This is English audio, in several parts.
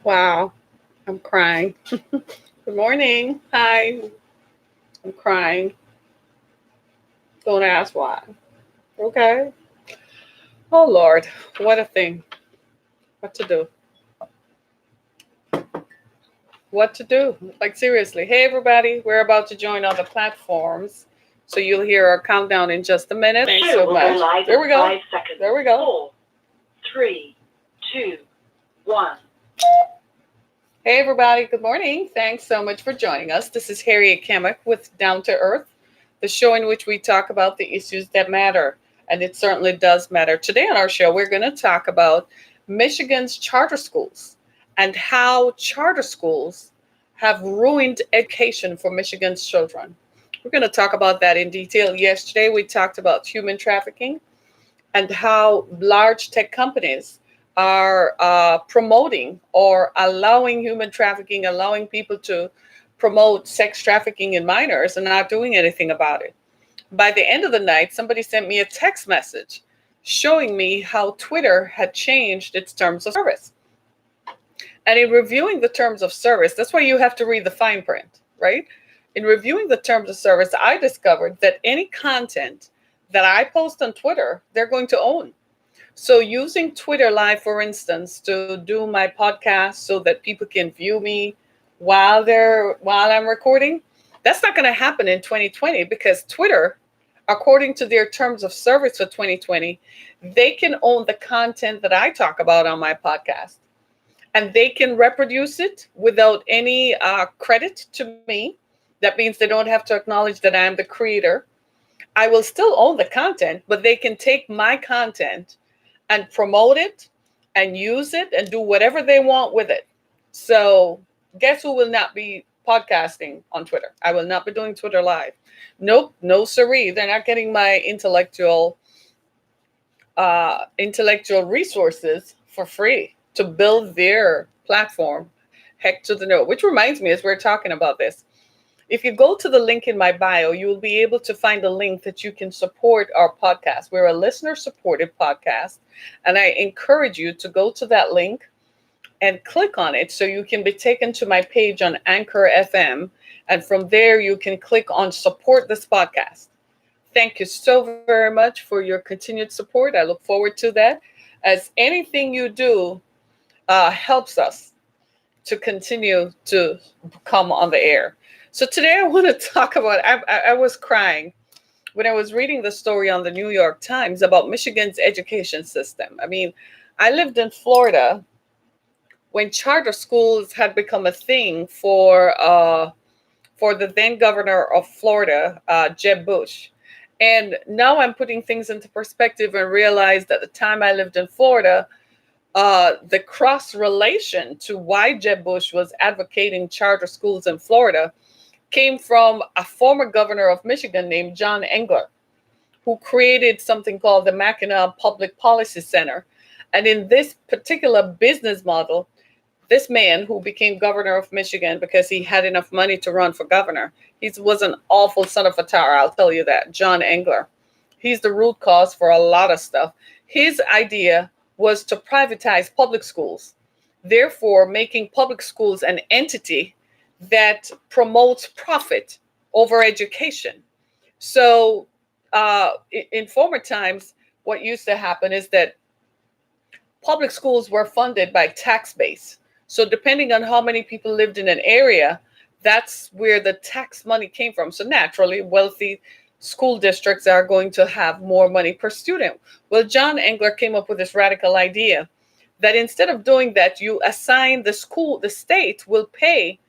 Wow, I'm crying. Good morning. Hi, I'm crying. Don't ask why. Okay. Oh Lord, what a thing. What to do? What to do? Like seriously. Hey everybody, we're about to join other platforms. So you'll hear our countdown in just a minute. Thanks so much. There we go. 5 seconds. There we go. 4, 3, 2, 1. Hey everybody, good morning. Thanks so much for joining us. This is Harriet Kemick with Down to Earth, the show in which we talk about the issues that matter. And it certainly does matter. Today on our show, we're going to talk about Michigan's charter schools and how charter schools have ruined education for Michigan's children. We're going to talk about that in detail. Yesterday, we talked about human trafficking and how large tech companies are promoting or allowing human trafficking, allowing people to promote sex trafficking in minors and not doing anything about it. By the end of the night, somebody sent me a text message showing me how Twitter had changed its terms of service. And in reviewing the terms of service, that's why you have to read the fine print, right? In reviewing the terms of service, I discovered that any content that I post on Twitter, they're going to own. So using Twitter Live, for instance, to do my podcast so that people can view me while I'm recording, that's not going to happen in 2020 because Twitter, according to their terms of service for 2020, they can own the content that I talk about on my podcast. And they can reproduce it without any credit to me. That means they don't have to acknowledge that I'm the creator. I will still own the content, but they can take my content and promote it and use it and do whatever they want with it. So, guess who will not be podcasting on Twitter? I will not be doing Twitter Live. Nope, no siree. They're not getting my intellectual resources for free to build their platform. Heck to the no. Which reminds me, as we're talking about this, if you go to the link in my bio, you will be able to find a link that you can support our podcast. We're a listener supported podcast. And I encourage you to go to that link and click on it so you can be taken to my page on Anchor FM. And from there, you can click on support this podcast. Thank you so very much for your continued support. I look forward to that. As anything you do helps us to continue to come on the air. So today I want to talk about, I was crying when I was reading the story on the New York Times about Michigan's education system. I mean, I lived in Florida when charter schools had become a thing for the then governor of Florida, Jeb Bush. And now I'm putting things into perspective and realized that the time I lived in Florida, the cross relation to why Jeb Bush was advocating charter schools in Florida came from a former governor of Michigan named John Engler, who created something called the Mackinac Public Policy Center. And in this particular business model, this man who became governor of Michigan because he had enough money to run for governor, he was an awful son of a tar, I'll tell you that, John Engler. He's the root cause for a lot of stuff. His idea was to privatize public schools, therefore making public schools an entity that promotes profit over education. So in former times, what used to happen is that public schools were funded by tax base. So depending on how many people lived in an area, that's where the tax money came from. So naturally, wealthy school districts are going to have more money per student. Well, John Engler came up with this radical idea that instead of doing that, you assign the state will pay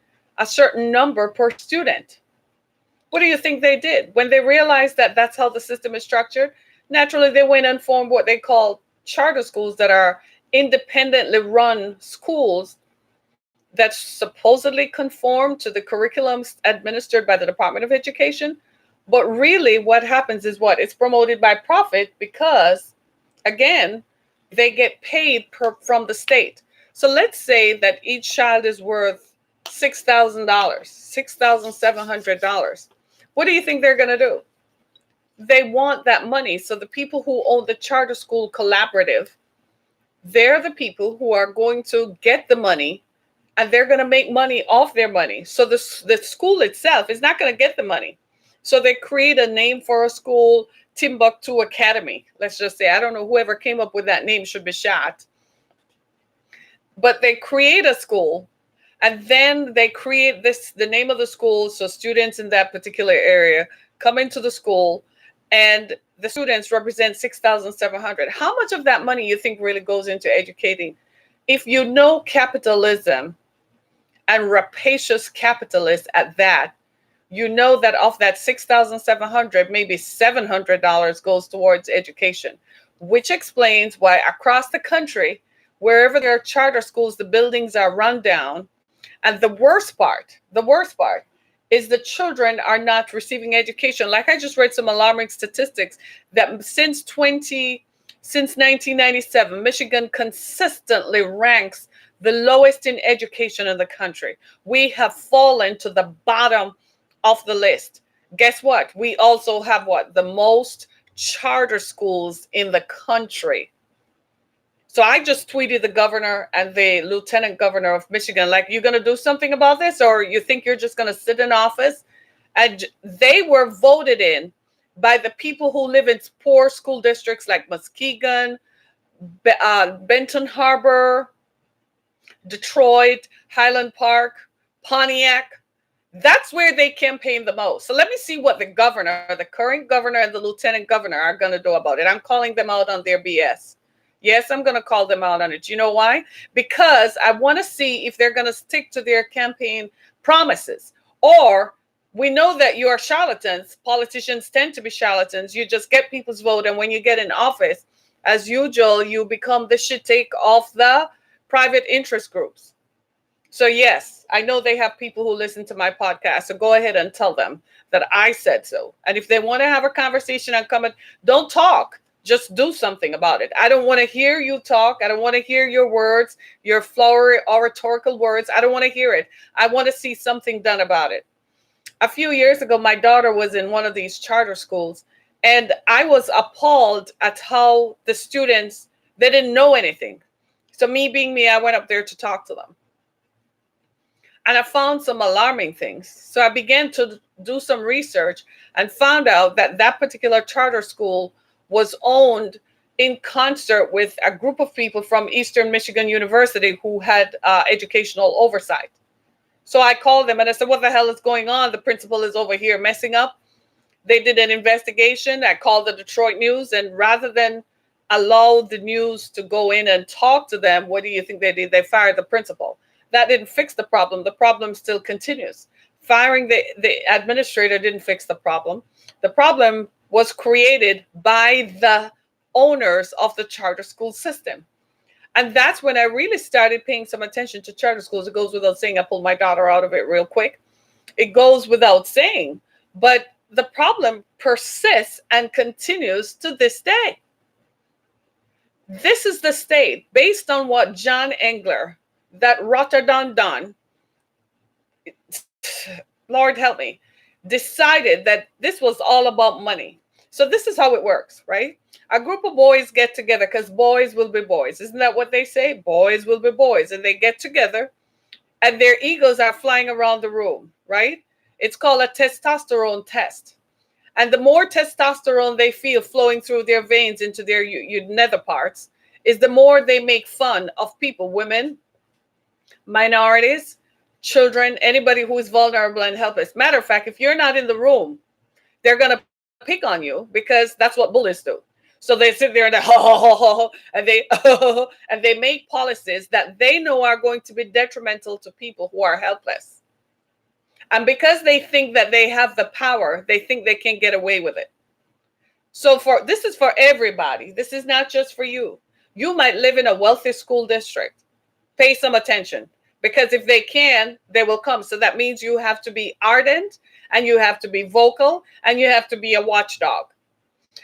a certain number per student. What do you think they did? When they realized that that's how the system is structured, naturally they went and formed what they call charter schools, that are independently run schools that supposedly conform to the curriculums administered by the Department of Education. But really what happens is what? It's promoted by profit because, again, they get paid from the state. So let's say that each child is worth $6,000, $6,700. What do you think they're going to do? They want that money. So the people who own the charter school collaborative, they're the people who are going to get the money and they're going to make money off their money. So the school itself is not going to get the money. So they create a name for a school, Timbuktu Academy. Let's just say, I don't know, whoever came up with that name should be shot. But they create a school, and then they create the name of the school. So students in that particular area come into the school, and the students represent 6,700. How much of that money you think really goes into educating? If you know capitalism, and rapacious capitalists at that, you know that of that 6,700, maybe $700 goes towards education, which explains why across the country, wherever there are charter schools, the buildings are run down. And the worst part is the children are not receiving education. Like I just read some alarming statistics that since 1997, Michigan consistently ranks the lowest in education in the country. We have fallen to the bottom of the list. Guess what? We also have the most charter schools in the country. So I just tweeted the governor and the lieutenant governor of Michigan, like, you going to do something about this, or you think you're just going to sit in office? And they were voted in by the people who live in poor school districts like Muskegon, Benton Harbor, Detroit, Highland Park, Pontiac. That's where they campaign the most. So let me see what the current governor and the lieutenant governor are going to do about it. I'm calling them out on their BS. Yes, I'm going to call them out on it. You know why? Because I want to see if they're going to stick to their campaign promises. Or we know that you are charlatans. Politicians tend to be charlatans. You just get people's vote. And when you get in office, as usual, you become the shit take of the private interest groups. So yes, I know they have people who listen to my podcast. So go ahead and tell them that I said so. And if they want to have a conversation and comment, don't talk. Just do something about it. I don't want to hear you talk. I don't want to hear your words, your flowery oratorical words. I don't want to hear it. I want to see something done about it. A few years ago, my daughter was in one of these charter schools, and I was appalled at how the students, they didn't know anything. So me being me, I went up there to talk to them. And I found some alarming things. So I began to do some research and found out that that particular charter school was owned in concert with a group of people from Eastern Michigan University who had educational oversight. So I called them and I said, what the hell is going on? The principal is over here messing up. They did an investigation. I called the Detroit News, and rather than allow the news to go in and talk to them, what do you think they did? They fired the principal. That didn't fix the problem. The problem still continues. Firing the administrator didn't fix the problem. The problem was created by the owners of the charter school system. And that's when I really started paying some attention to charter schools. It goes without saying, I pulled my daughter out of it real quick. It goes without saying, but the problem persists and continues to this day. This is the state, based on what John Engler, that Rotterdam Don, Lord help me, decided that this was all about money. So this is how it works, right? A group of boys get together because boys will be boys. Isn't that what they say? Boys will be boys. And they get together and their egos are flying around the room, right? It's called a testosterone test. And the more testosterone they feel flowing through their veins into their nether parts, is the more they make fun of people, women, minorities, children, anybody who is vulnerable and helpless. Matter of fact, if you're not in the room, they're going to pick on you because that's what bullies do. So they sit there and they, and they and they make policies that they know are going to be detrimental to people who are helpless. And because they think that they have the power, they think they can get away with it. So this is for everybody. This is not just for you. You might live in a wealthy school district. Pay some attention, because if they can, they will come. So that means you have to be ardent, and you have to be vocal, and you have to be a watchdog.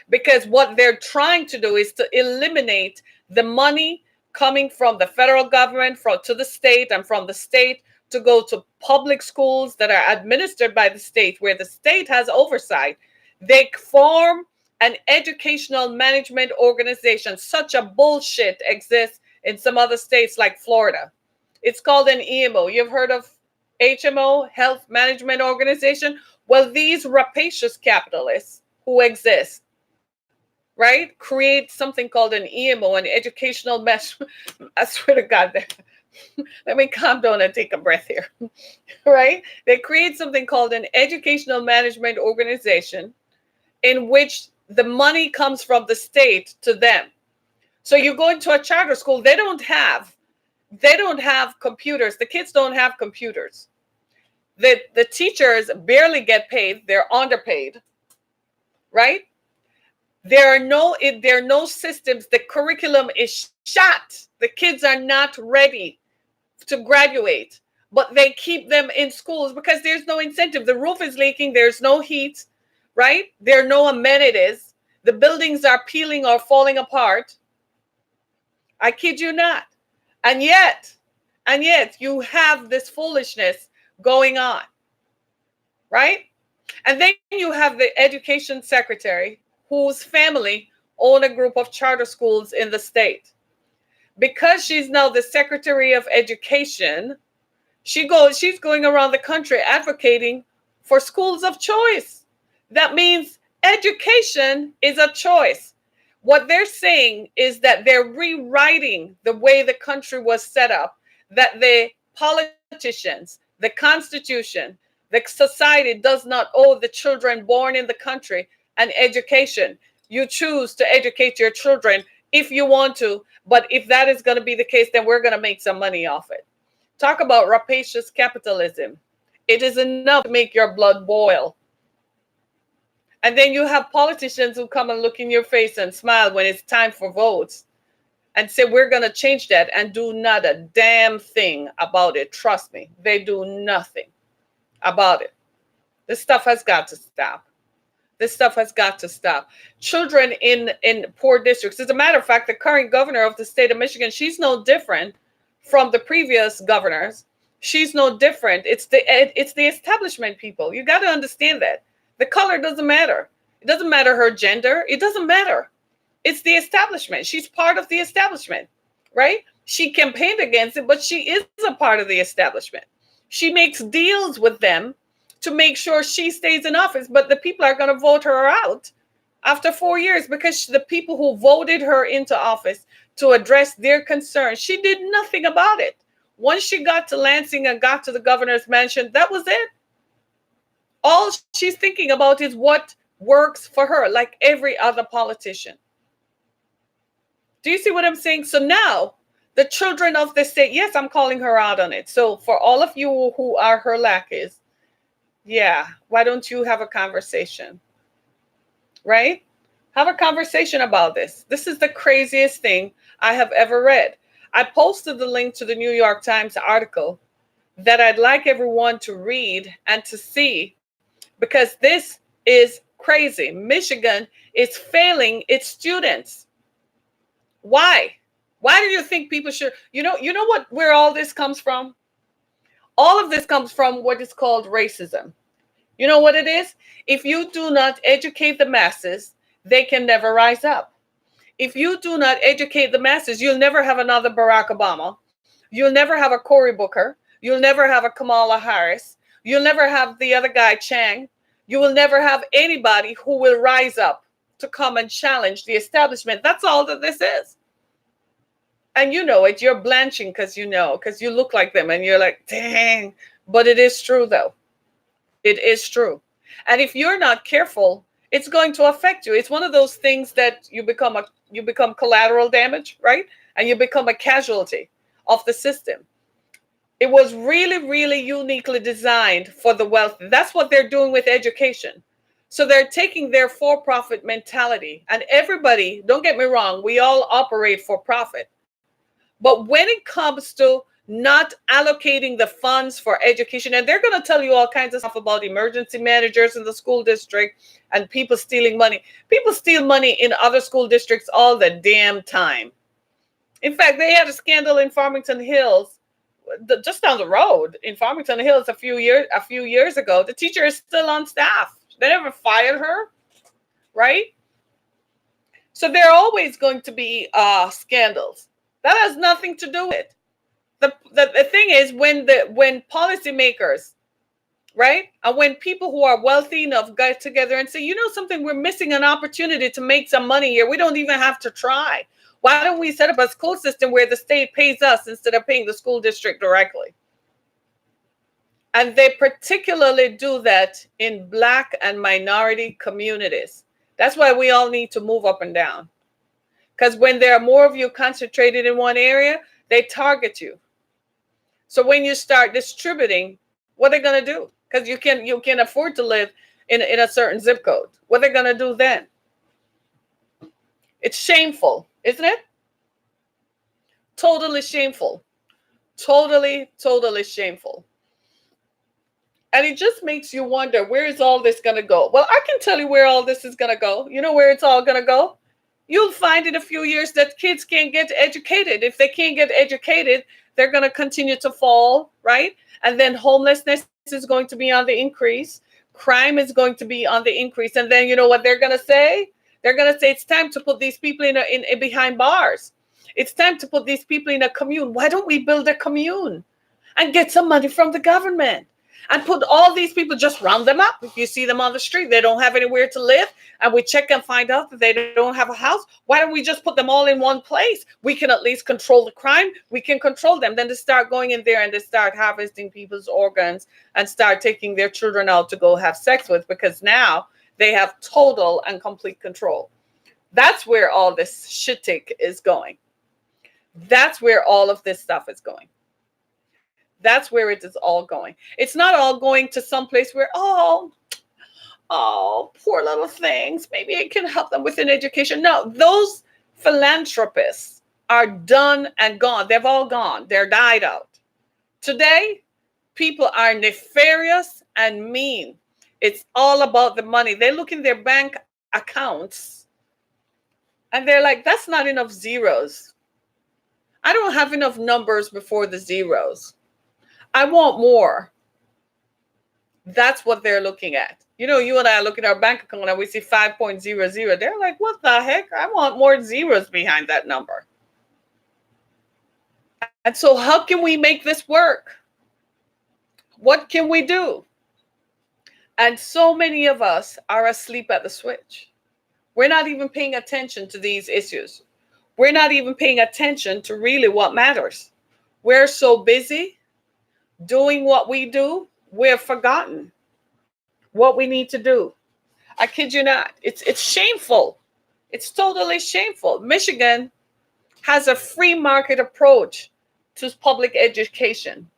Because what they're trying to do is to eliminate the money coming from the federal government to the state, and from the state to go to public schools that are administered by the state, where the state has oversight. They form an educational management organization. Such a bullshit exists in some other states like Florida. It's called an EMO. You've heard of HMO, Health Management Organization? Well, these rapacious capitalists who exist, right, create something called an EMO, an educational mesh. I swear to God, let me calm down and take a breath here. Right? They create something called an educational management organization in which the money comes from the state to them. So you go into a charter school, they don't have computers. The kids don't have computers. The teachers barely get paid. They're underpaid, right? There are no systems. The curriculum is shot. The kids are not ready to graduate, but they keep them in schools because there's no incentive. The roof is leaking. There's no heat, right? There are no amenities. The buildings are peeling or falling apart. I kid you not. And yet you have this foolishness going on, right? And then you have the education secretary whose family own a group of charter schools in the state. Because she's now the Secretary of Education, she's going around the country advocating for schools of choice. That means education is a choice. What they're saying is that they're rewriting the way the country was set up, that the politicians, the Constitution, the society does not owe the children born in the country an education. You choose to educate your children if you want to, but if that is going to be the case, then we're going to make some money off it. Talk about rapacious capitalism. It is enough to make your blood boil. And then you have politicians who come and look in your face and smile when it's time for votes and say, we're going to change that, and do not a damn thing about it. Trust me, they do nothing about it. This stuff has got to stop. This stuff has got to stop. Children in poor districts. As a matter of fact, the current governor of the state of Michigan, she's no different from the previous governors. She's no different. It's the establishment people. You got to understand that. The color doesn't matter. It doesn't matter her gender. It doesn't matter. It's the establishment. She's part of the establishment, right? She campaigned against it, but she is a part of the establishment. She makes deals with them to make sure she stays in office, but the people are going to vote her out after 4 years because the people who voted her into office to address their concerns, she did nothing about it. Once she got to Lansing and got to the governor's mansion, that was it. All she's thinking about is what works for her, like every other politician. Do you see what I'm saying? So now the children of the state, yes, I'm calling her out on it. So for all of you who are her lackeys, yeah, why don't you have a conversation, right? Have a conversation about this. This is the craziest thing I have ever read. I posted the link to the New York Times article that I'd like everyone to read and to see, because this is crazy. Michigan is failing its students. Why? Why do you think people should, you know what, where all this comes from? All of this comes from what is called racism. You know what it is? If you do not educate the masses, they can never rise up. If you do not educate the masses, you'll never have another Barack Obama. You'll never have a Cory Booker. You'll never have a Kamala Harris. You'll never have the other guy, Chang. You will never have anybody who will rise up to come and challenge the establishment. That's all that this is. And you know it. You're blanching because you look like them and you're like, dang. But it is true, though. It is true. And if you're not careful, it's going to affect you. It's one of those things that you become collateral damage, right? And you become a casualty of the system. It was really, really uniquely designed for the wealthy. That's what they're doing with education. So they're taking their for-profit mentality. And everybody, don't get me wrong, we all operate for profit. But when it comes to not allocating the funds for education, and they're going to tell you all kinds of stuff about emergency managers in the school district and people stealing money. People steal money in other school districts all the damn time. In fact, they had a scandal in Farmington Hills, just down the road in Farmington Hills a few years ago. The teacher is still on staff. They never fired her, right? So there are always going to be scandals. That has nothing to do with it. The thing is, when policymakers, right, and when people who are wealthy enough get together and say, you know something, we're missing an opportunity to make some money here. We don't even have to try. Why don't we set up a school system where the state pays us instead of paying the school district directly? And they particularly do that in Black and minority communities. That's why we all need to move up and down. Because when there are more of you concentrated in one area, they target you. So when you start distributing, what are they going to do? Because you can afford to live in a certain zip code. What are they going to do then? It's shameful, isn't it? Totally shameful. Totally, totally shameful. And it just makes you wonder, where is all this going to go? Well, I can tell you where all this is going to go. You know where it's all going to go? You'll find in a few years that kids can't get educated. If they can't get educated, they're going to continue to fall, right? And then homelessness is going to be on the increase. Crime is going to be on the increase. And then you know what they're going to say? They're going to say it's time to put these people in behind bars. It's time to put these people in a commune. Why don't we build a commune and get some money from the government? And put all these people, just round them up. If you see them on the street, they don't have anywhere to live, and we check and find out that they don't have a house. Why don't we just put them all in one place? We can at least control the crime. We can control them. Then they start going in there and they start harvesting people's organs and start taking their children out to go have sex with, because now they have total and complete control. That's where all this shit is going. That's where all of this stuff is going. That's where it is all going. It's not all going to some place where, oh, poor little things. Maybe it can help them with an education. No, those philanthropists are done and gone. They've all gone. They're died out. Today, people are nefarious and mean. It's all about the money. They look in their bank accounts and they're like, that's not enough zeros. I don't have enough numbers before the zeros. I want more. That's what they're looking at. You know, you and I look at our bank account and we see 5.00. They're like, what the heck? I want more zeros behind that number. And so how can we make this work? What can we do? And so many of us are asleep at the switch. We're not even paying attention to these issues. We're not even paying attention to really what matters. We're so busy doing what we do, we're forgotten what we need to do. I kid you not. It's shameful. It's totally shameful. Michigan has a free market approach to public education.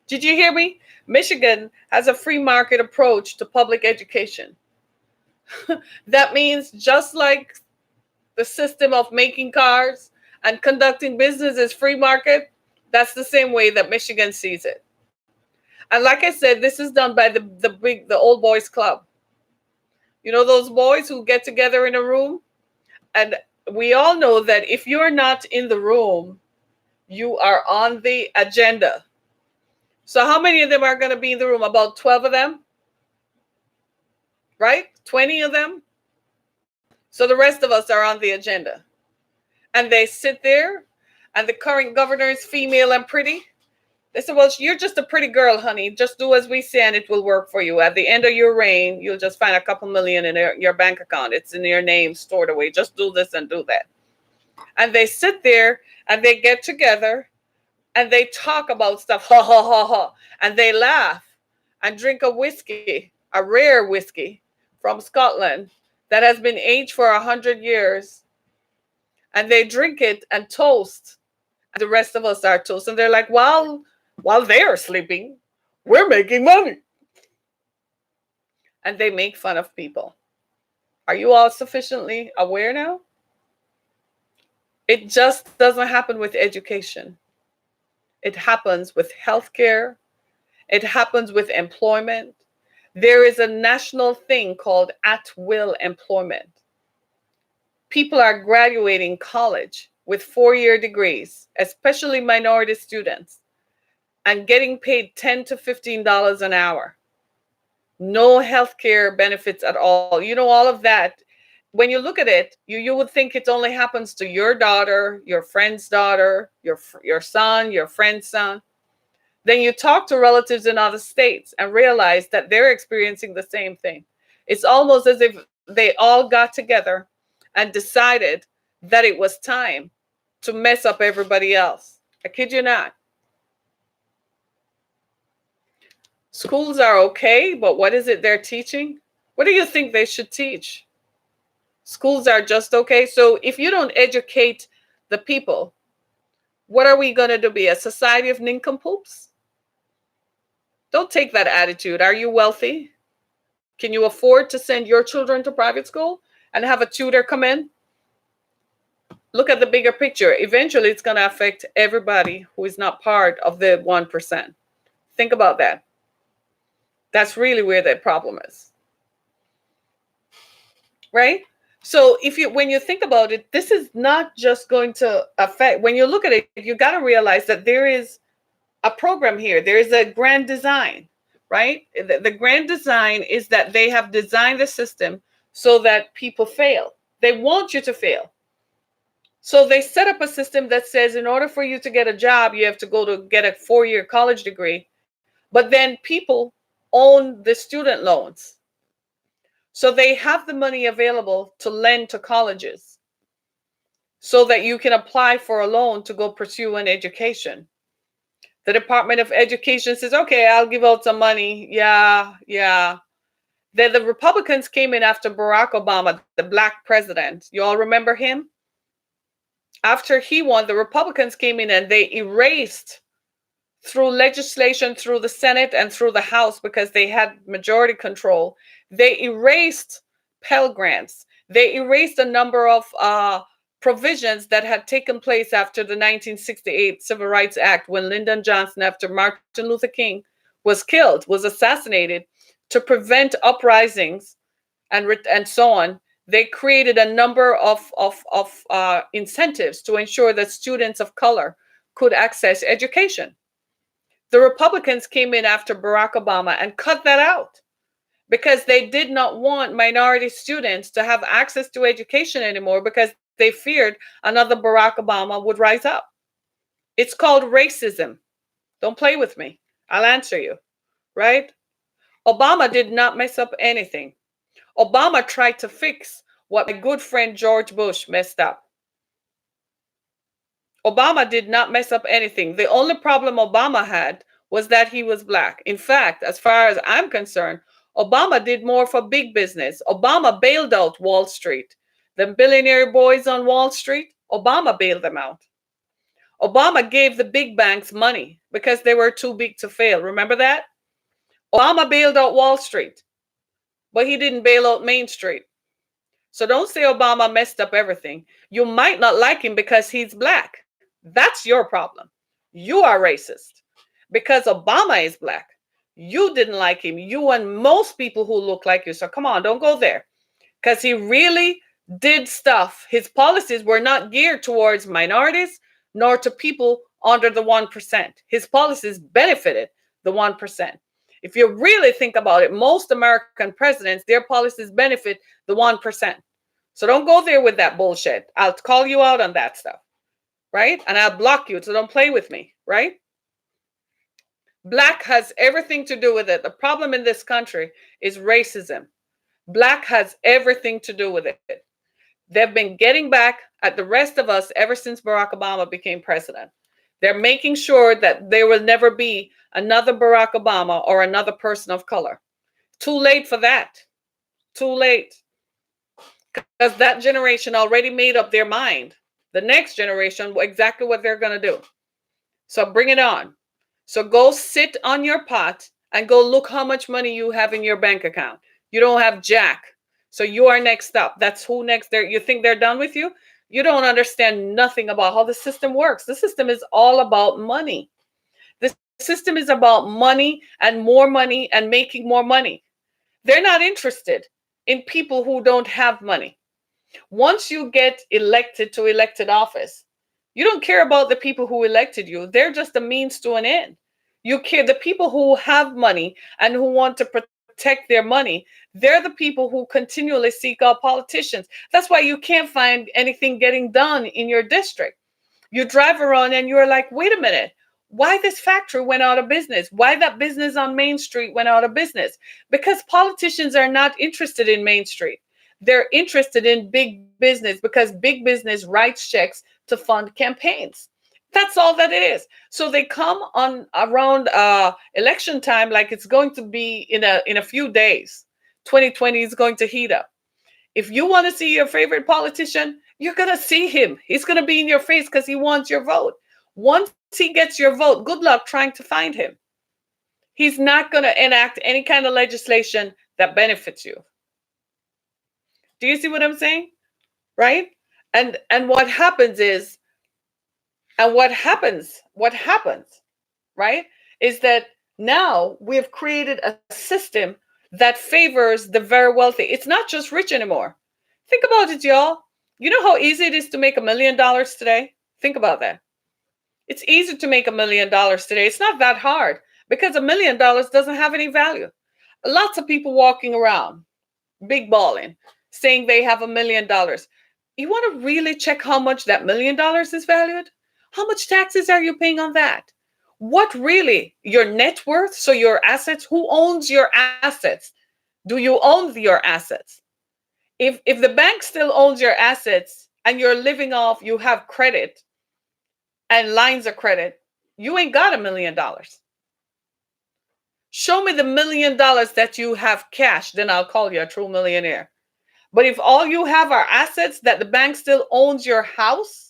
Did you hear me? Michigan has a free market approach to public education. That means just like the system of making cars and conducting business is free market, that's the same way that Michigan sees it. And like I said, this is done by the old boys club. You know, those boys who get together in a room? And we all know that if you're not in the room, you are on the agenda. So how many of them are going to be in the room? About 12 of them? Right? 20 of them? So the rest of us are on the agenda. And they sit there. And the current governor is female and pretty. They said, well, you're just a pretty girl, honey. Just do as we say and it will work for you. At the end of your reign, you'll just find a couple million in your bank account. It's in your name stored away. Just do this and do that. And they sit there and they get together and they talk about stuff. Ha, ha, ha, ha. And they laugh and drink a whiskey, a rare whiskey from Scotland that has been aged for 100 years. And they drink it and toast. The rest of us are toast. And they're like, well, while they're sleeping, we're making money. And they make fun of people. Are you all sufficiently aware now? It just doesn't happen with education. It happens with healthcare. It happens with employment. There is a national thing called at-will employment. People are graduating college with 4-year degrees, especially minority students, and getting paid $10 to $15 an hour. No health care benefits at all. You know, all of that when you look at it, you would think it only happens to your daughter, your friend's daughter, your son, your friend's son. Then you talk to relatives in other states and realize that they're experiencing the same thing. It's almost as if they all got together and decided that it was time to mess up everybody else. I kid you not. Schools are okay, but what is it they're teaching? What do you think they should teach? Schools are just okay. So if you don't educate the people, what are we going to do? Be a society of nincompoops? Don't take that attitude. Are you wealthy? Can you afford to send your children to private school and have a tutor come in? Look at the bigger picture. Eventually, it's going to affect everybody who is not part of the 1%. Think about that. That's really where the problem is. Right? So when you think about it, this is not just going to affect, when you look at it, you got to realize that there is a program here. There is a grand design, right? The grand design is that they have designed the system so that people fail. They want you to fail. So they set up a system that says in order for you to get a job, you have to go to get a 4-year college degree. But then people own the student loans. So they have the money available to lend to colleges so that you can apply for a loan to go pursue an education. The Department of Education says, okay, I'll give out some money. Yeah. Then the Republicans came in after Barack Obama, the black president. You all remember him? After he won, the Republicans came in and they erased, through legislation, through the Senate and through the House, because they had majority control, they erased Pell Grants. They erased a number of provisions that had taken place after the 1968 Civil Rights Act, when Lyndon Johnson, after Martin Luther King was killed, was assassinated, to prevent uprisings and so on. They created a number of incentives to ensure that students of color could access education. The Republicans came in after Barack Obama and cut that out because they did not want minority students to have access to education anymore, because they feared another Barack Obama would rise up. It's called racism. Don't play with me. I'll answer you, right? Obama did not mess up anything. Obama tried to fix what my good friend George Bush messed up. Obama did not mess up anything. The only problem Obama had was that he was black. In fact, as far as I'm concerned, Obama did more for big business. Obama bailed out Wall Street. The billionaire boys on Wall Street, Obama bailed them out. Obama gave the big banks money because they were too big to fail. Remember that? Obama bailed out Wall Street, but he didn't bail out Main Street. So don't say Obama messed up everything. You might not like him because he's black. That's your problem. You are racist because Obama is black. You didn't like him. You and most people who look like you. So come on, don't go there. Because he really did stuff. His policies were not geared towards minorities nor to people under the 1%. His policies benefited the 1%. If you really think about it, most American presidents, their policies benefit the 1%. So don't go there with that bullshit. I'll call you out on that stuff, right? And I'll block you, so don't play with me, right? Black has everything to do with it. The problem in this country is racism. Black has everything to do with it. They've been getting back at the rest of us ever since Barack Obama became president. They're making sure that there will never be another Barack Obama or another person of color. Too late for that. Too late. Because that generation already made up their mind. The next generation, exactly what they're going to do. So bring it on. So go sit on your pot and go look how much money you have in your bank account. You don't have jack. So you are next up. That's who next there. You think they're done with you? You don't understand nothing about how the system works. The system is all about money. The system is about money and making more money. They're not interested in people who don't have money. Once you get elected to elected office, you don't care about the people who elected you. They're just a means to an end. You care the people who have money and who want to protect their money, they're the people who continually seek out politicians. That's why you can't find anything getting done in your district. You drive around and you're like, wait a minute, why this factory went out of business? Why that business on Main Street went out of business? Because politicians are not interested in Main Street. They're interested in big business because big business writes checks to fund campaigns. That's all that it is. So they come on around election time like it's going to be in a few days. 2020 is going to heat up. If you want to see your favorite politician, you're going to see him. He's going to be in your face because he wants your vote. Once he gets your vote, good luck trying to find him. He's not going to enact any kind of legislation that benefits you. Do you see what I'm saying? Right? And what happens is, what happens, right, is that now we've created a system that favors the very wealthy. It's not just rich anymore. Think about it, y'all. You know how easy it is to make $1 million today? Think about that. It's easy to make $1 million today. It's not that hard because $1 million doesn't have any value. Lots of people walking around, big balling, saying they have $1 million. You want to really check how much that $1 million is valued? How much taxes are you paying on that? What really, your net worth, so your assets, who owns your assets? Do you own your assets? If the bank still owns your assets and you're living off, you have credit and lines of credit, you ain't got $1 million. Show me the $1 million that you have cash, then I'll call you a true millionaire. But if all you have are assets, that the bank still owns your house,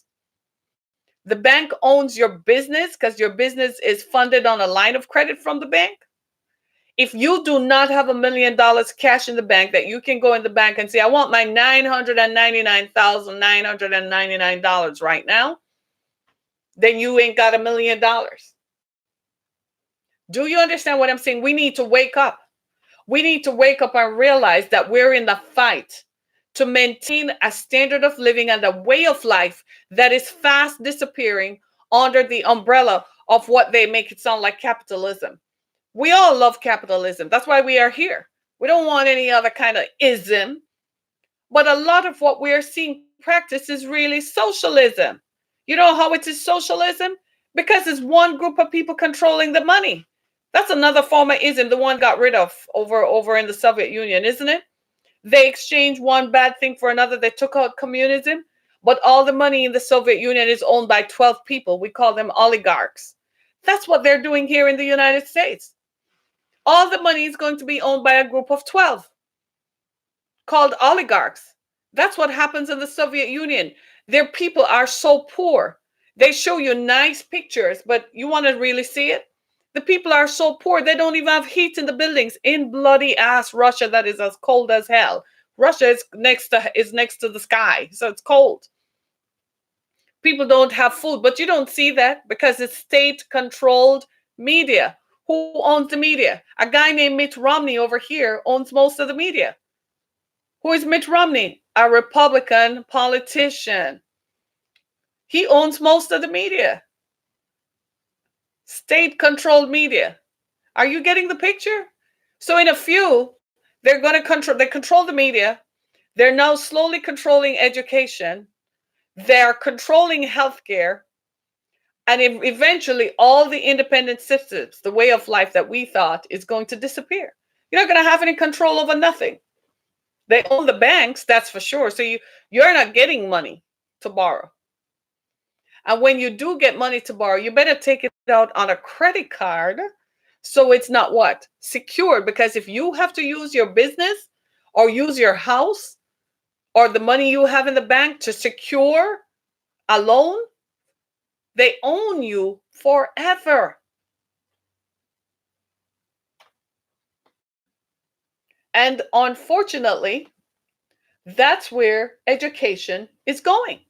the bank owns your business because your business is funded on a line of credit from the bank. If you do not have $1 million cash in the bank that you can go in the bank and say, I want my $999,999 right now, then you ain't got $1 million. Do you understand what I'm saying? We need to wake up. We need to wake up and realize that we're in the fight to maintain a standard of living and a way of life that is fast disappearing under the umbrella of what they make it sound like capitalism. We all love capitalism. That's why we are here. We don't want any other kind of ism. But a lot of what we are seeing practice is really socialism. You know how it is socialism? Because it's one group of people controlling the money. That's another form of ism, the one got rid of over in the Soviet Union, isn't it? They exchanged one bad thing for another. They took out communism, but all the money in the Soviet Union is owned by 12 people. We call them oligarchs. That's what they're doing here in the United States. All the money is going to be owned by a group of 12 called oligarchs. That's what happens in the Soviet Union. Their people are so poor. They show you nice pictures, but you want to really see it? The people are so poor, they don't even have heat in the buildings. In bloody ass Russia, that is as cold as hell. Russia is next to the sky, so it's cold. People don't have food, but you don't see that because it's state-controlled media. Who owns the media? A guy named Mitt Romney over here owns most of the media. Who is Mitt Romney? A Republican politician. He owns most of the media. State-controlled media. Are you getting the picture? So in a few, they're going to control the media. They're now slowly controlling education. They're controlling healthcare. And eventually all the independent systems, the way of life that we thought is going to disappear. You're not going to have any control over nothing. They own the banks, that's for sure. So you're not getting money to borrow. And when you do get money to borrow, you better take it out on a credit card so it's not what? Secured. Because if you have to use your business or use your house or the money you have in the bank to secure a loan, they own you forever. And unfortunately, that's where education is going.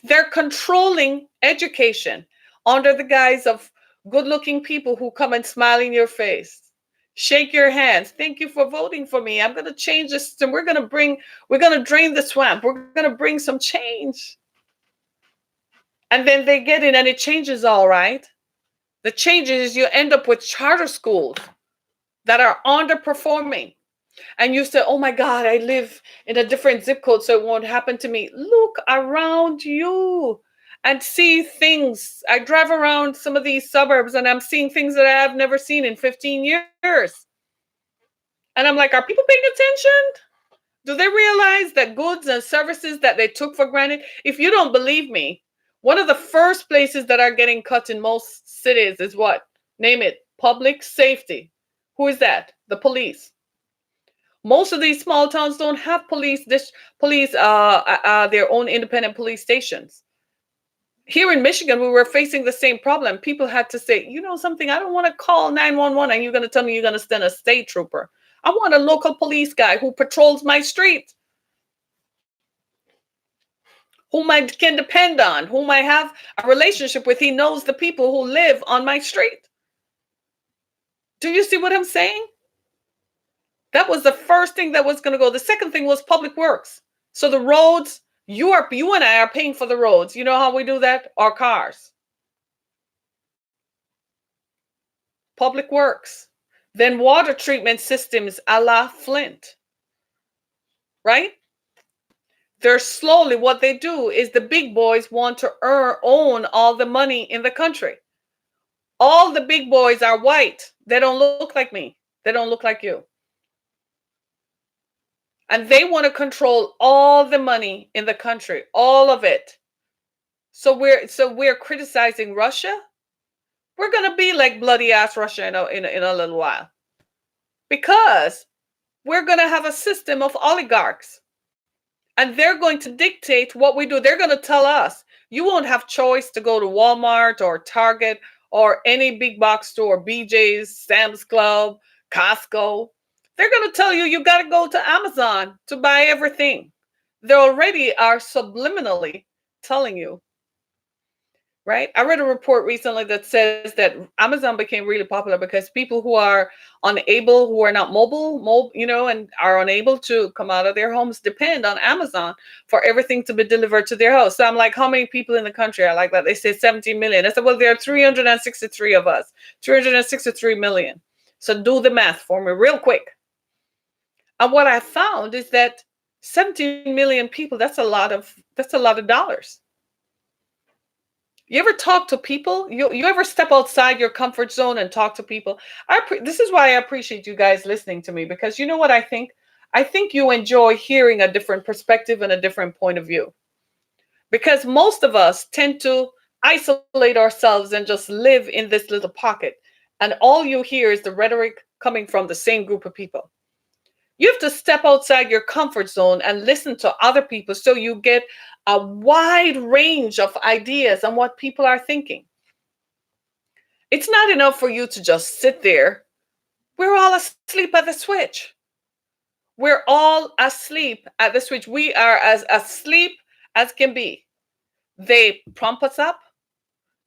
They're controlling education under the guise of good-looking people who come and smile in your face, shake your hands. Thank you for voting for me. I'm going to change the system. We're going to drain the swamp. We're going to bring some change. And then they get in and it changes all right. The changes is you end up with charter schools that are underperforming. And you say, oh my God, I live in a different zip code, so it won't happen to me. Look around you and see things. I drive around some of these suburbs and I'm seeing things that I have never seen in 15 years. And I'm like, are people paying attention? Do they realize that goods and services that they took for granted? If you don't believe me, one of the first places that are getting cut in most cities is what? Name it. Public safety. Who is that? The police. Most of these small towns don't have their own independent police stations. Here in Michigan, we were facing the same problem. People had to say, you know something, I don't want to call 911 and you're going to tell me you're going to send a state trooper. I want a local police guy who patrols my street, whom I can depend on, whom I have a relationship with. He knows the people who live on my street. Do you see what I'm saying? That was the first thing that was going to go. The second thing was public works. So the roads, you and I are paying for the roads. You know how we do that? Our cars. Public works. Then water treatment systems a la Flint. Right? They're slowly, what they do is the big boys want to own all the money in the country. All the big boys are white. They don't look like me. They don't look like you. And they want to control all the money in the country, all of it. So we're criticizing Russia. We're gonna be like bloody ass Russia in a little while, because we're gonna have a system of oligarchs, and they're going to dictate what we do. They're gonna tell us you won't have choice to go to Walmart or Target or any big box store, BJ's, Sam's Club, Costco. They're going to tell you got to go to Amazon to buy everything. They already are subliminally telling you, right? I read a report recently that says that Amazon became really popular because people who are unable, who are not mobile, and are unable to come out of their homes depend on Amazon for everything to be delivered to their house. So I'm like, how many people in the country are like that? They say 17 million. I said, well, there are 363 of us, 363 million. So do the math for me real quick. And what I found is that 17 million people, that's a lot of dollars. You ever talk to people? You ever step outside your comfort zone and talk to people? This is why I appreciate you guys listening to me, because you know what I think? I think you enjoy hearing a different perspective and a different point of view. Because most of us tend to isolate ourselves and just live in this little pocket. And all you hear is the rhetoric coming from the same group of people. You have to step outside your comfort zone and listen to other people so you get a wide range of ideas on what people are thinking. It's not enough for you to just sit there. We're all asleep at the switch. We're all asleep at the switch. We are as asleep as can be. They prompt us up.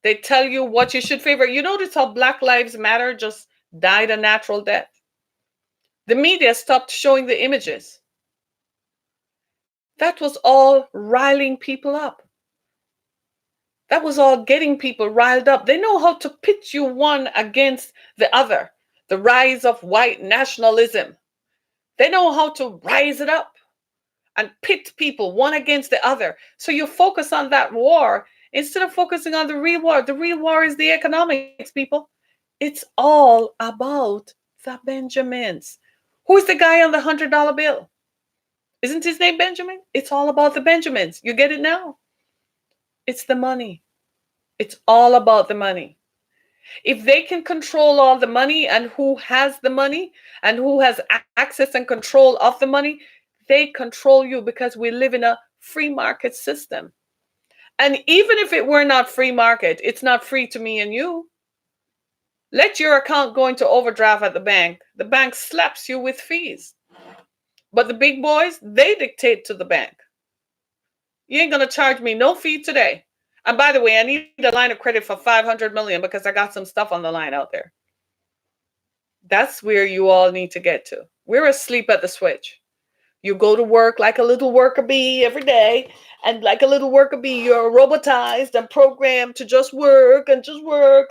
They tell you what you should favor. You notice how Black Lives Matter just died a natural death? The media stopped showing the images. That was all riling people up. That was all getting people riled up. They know how to pit you one against the other. The rise of white nationalism. They know how to rise it up and pit people one against the other. So you focus on that war instead of focusing on the real war. The real war is the economics, people. It's all about the Benjamins. Who's the guy on the $100 bill? Isn't his name Benjamin? It's all about the Benjamins. You get it now? It's the money. It's all about the money. If they can control all the money and who has the money and who has access and control of the money, they control you, because we live in a free market system. And even if it were not free market, it's not free to me and you. Let your account go into overdraft at the bank. The bank slaps you with fees. But the big boys, they dictate to the bank. You ain't going to charge me no fee today. And by the way, I need a line of credit for $500 million because I got some stuff on the line out there. That's where you all need to get to. We're asleep at the switch. You go to work like a little worker bee every day. And like a little worker bee, you're robotized and programmed to just work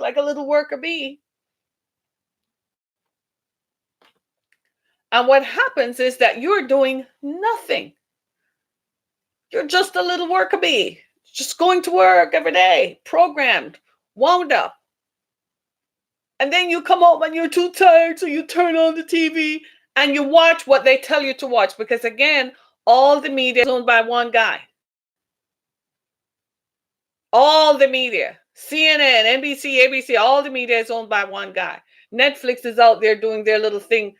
like a little worker bee. And what happens is that you're doing nothing. You're just a little worker bee, just going to work every day, programmed, wound up. And then you come home and you're too tired, so you turn on the TV and you watch what they tell you to watch. Because again, all the media is owned by one guy. All the media, CNN, NBC, ABC, all the media is owned by one guy. Netflix is out there doing their little thing.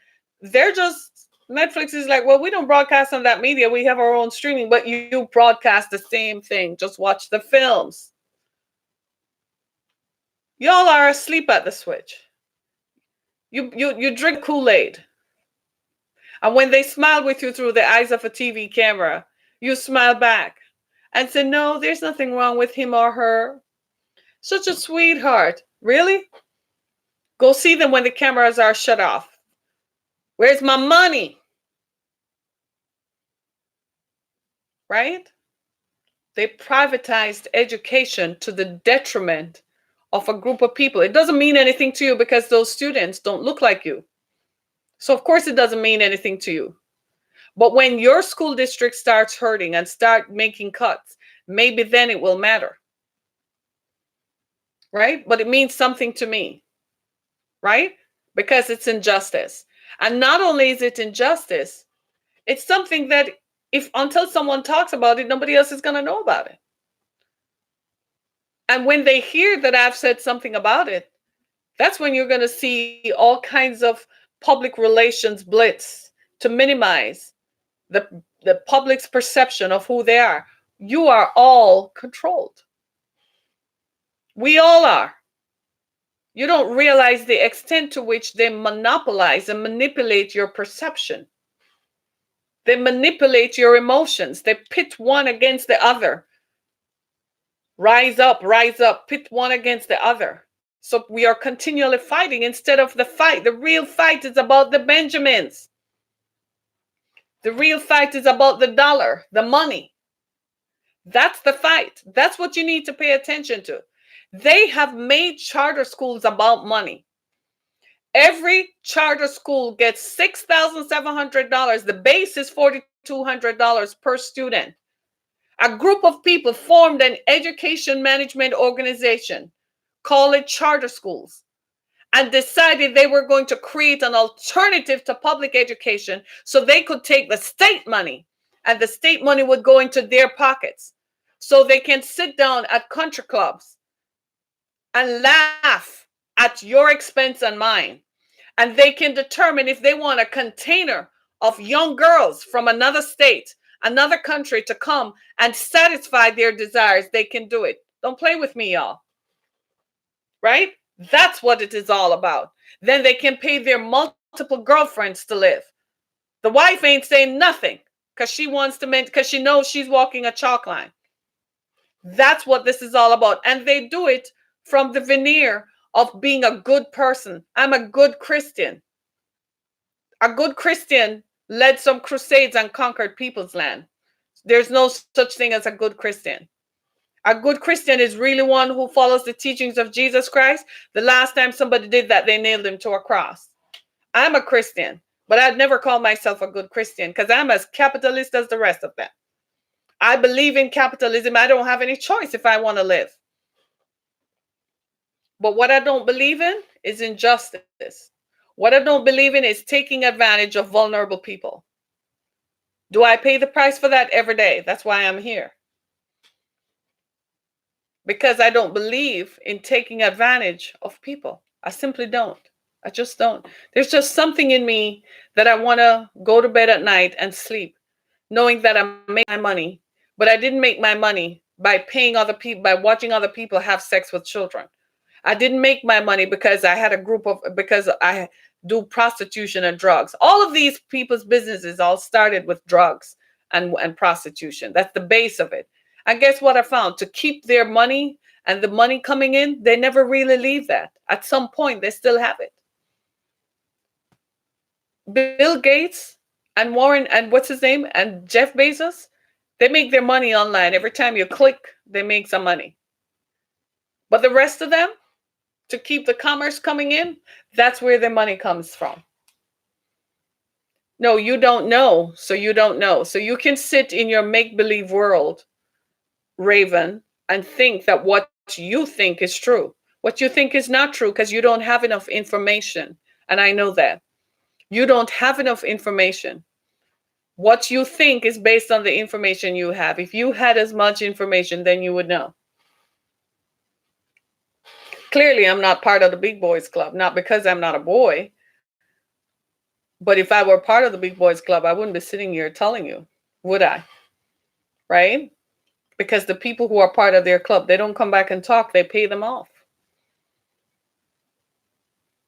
Netflix is like, well, we don't broadcast on that media. We have our own streaming, but you broadcast the same thing. Just watch the films. Y'all are asleep at the switch. You drink Kool-Aid. And when they smile with you through the eyes of a TV camera, you smile back and say, no, there's nothing wrong with him or her. Such a sweetheart. Really? Go see them when the cameras are shut off. Where's my money? Right? They privatized education to the detriment of a group of people. It doesn't mean anything to you because those students don't look like you. So of course it doesn't mean anything to you. But when your school district starts hurting and start making cuts, maybe then it will matter. Right? But it means something to me. Right? Because it's injustice. And not only is it injustice, it's something that until someone talks about it, nobody else is going to know about it. And when they hear that I've said something about it, that's when you're going to see all kinds of public relations blitz to minimize the public's perception of who they are. You are all controlled. We all are. You don't realize the extent to which they monopolize and manipulate your perception. They manipulate your emotions. They pit one against the other. Rise up, pit one against the other. So we are continually fighting instead of the fight. The real fight is about the Benjamins. The real fight is about the dollar, the money. That's the fight. That's what you need to pay attention to. They have made charter schools about money. Every charter school gets $6,700. The base is $4,200 per student. A group of people formed an education management organization, call it charter schools, and decided they were going to create an alternative to public education so they could take the state money and the state money would go into their pockets so they can sit down at country clubs and laugh at your expense and mine. And they can determine if they want a container of young girls from another state, another country to come and satisfy their desires. They can do it. Don't play with me, y'all. Right? That's what it is all about. Then they can pay their multiple girlfriends to live. The wife ain't saying nothing because she wants to because she knows she's walking a chalk line. That's what this is all about. And they do it from the veneer of being a good person. I'm a good Christian. A good Christian led some crusades and conquered people's land. There's no such thing as a good Christian. A good Christian is really one who follows the teachings of Jesus Christ. The last time somebody did that, they nailed him to a cross. I'm a Christian, but I'd never call myself a good Christian because I'm as capitalist as the rest of them. I believe in capitalism. I don't have any choice if I want to live. But what I don't believe in is injustice. What I don't believe in is taking advantage of vulnerable people. Do I pay the price for that every day? That's why I'm here. Because I don't believe in taking advantage of people. I simply don't. I just don't. There's just something in me that I want to go to bed at night and sleep, knowing that I make my money, but I didn't make my money by paying other people, by watching other people have sex with children. I didn't make my money because because I do prostitution and drugs. All of these people's businesses all started with drugs and prostitution. That's the base of it. And guess what I found? To keep their money and the money coming in, they never really leave that. At some point, they still have it. Bill Gates and Warren and what's his name? And Jeff Bezos, they make their money online. Every time you click, they make some money. But the rest of them, to keep the commerce coming in, that's where their money comes from. No, you don't know. So you don't know. So you can sit in your make-believe world, Raven, and think that what you think is true. What you think is not true because you don't have enough information. And I know that. You don't have enough information. What you think is based on the information you have. If you had as much information, then you would know. Clearly, I'm not part of the Big Boys Club, not because I'm not a boy. But if I were part of the Big Boys Club, I wouldn't be sitting here telling you, would I? Right? Because the people who are part of their club, they don't come back and talk, they pay them off.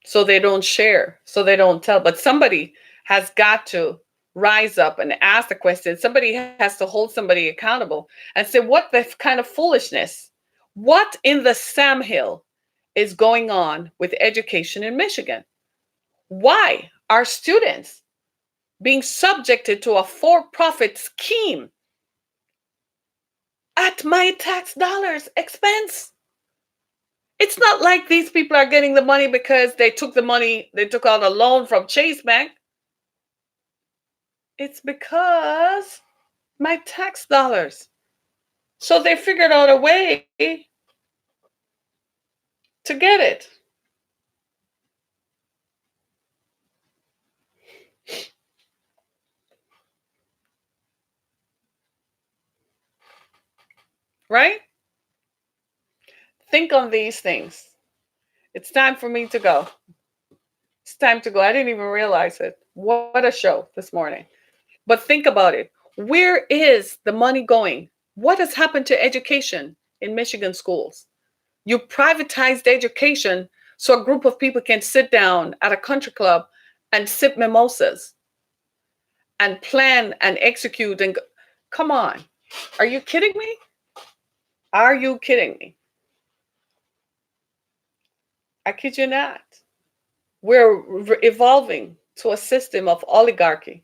So they don't share, so they don't tell. But somebody has got to rise up and ask the question. Somebody has to hold somebody accountable and say, what the kind of foolishness? What in the Sam Hill is going on with education in Michigan? Why are students being subjected to a for-profit scheme at my tax dollars expense? It's not like these people are getting the money because they took out a loan from Chase Bank. It's because my tax dollars. So they figured out a way to get it. Right? Think on these things. It's time for me to go. It's time to go. I didn't even realize it. What a show this morning. But think about it. Where is the money going? What has happened to education in Michigan schools? You privatized education so a group of people can sit down at a country club and sip mimosas and plan and execute and come on. Are you kidding me? Are you kidding me? I kid you not. We're evolving to a system of oligarchy.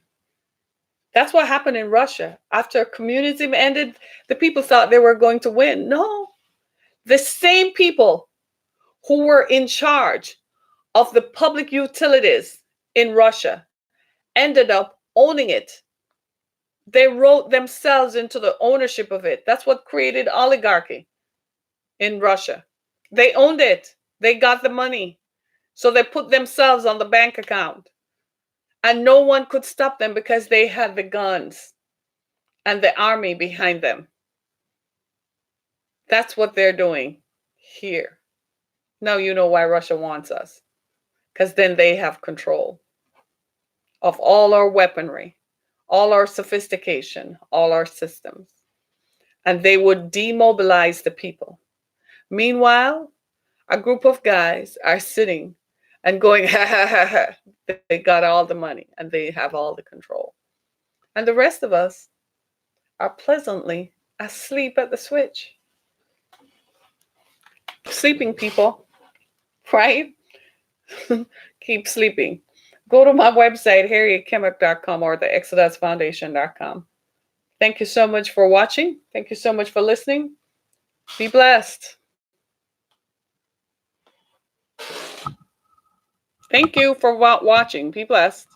That's what happened in Russia. After communism ended, the people thought they were going to win. No, the same people who were in charge of the public utilities in Russia ended up owning it. They wrote themselves into the ownership of it. That's what created oligarchy in Russia. They owned it. They got the money. So they put themselves on the bank account. And no one could stop them because they had the guns and the army behind them. That's what they're doing here. Now you know why Russia wants us. Because then they have control of all our weaponry, all our sophistication, all our systems. And they would demobilize the people. Meanwhile, a group of guys are sitting and going, ha ha ha ha. They got all the money and they have all the control. And the rest of us are pleasantly asleep at the switch. Sleeping people, right? Keep sleeping. Go to my website, harrietkimmick.com or the exodusfoundation.com. Thank you so much for watching. Thank you so much for listening. Be blessed. Thank you for watching. Be blessed.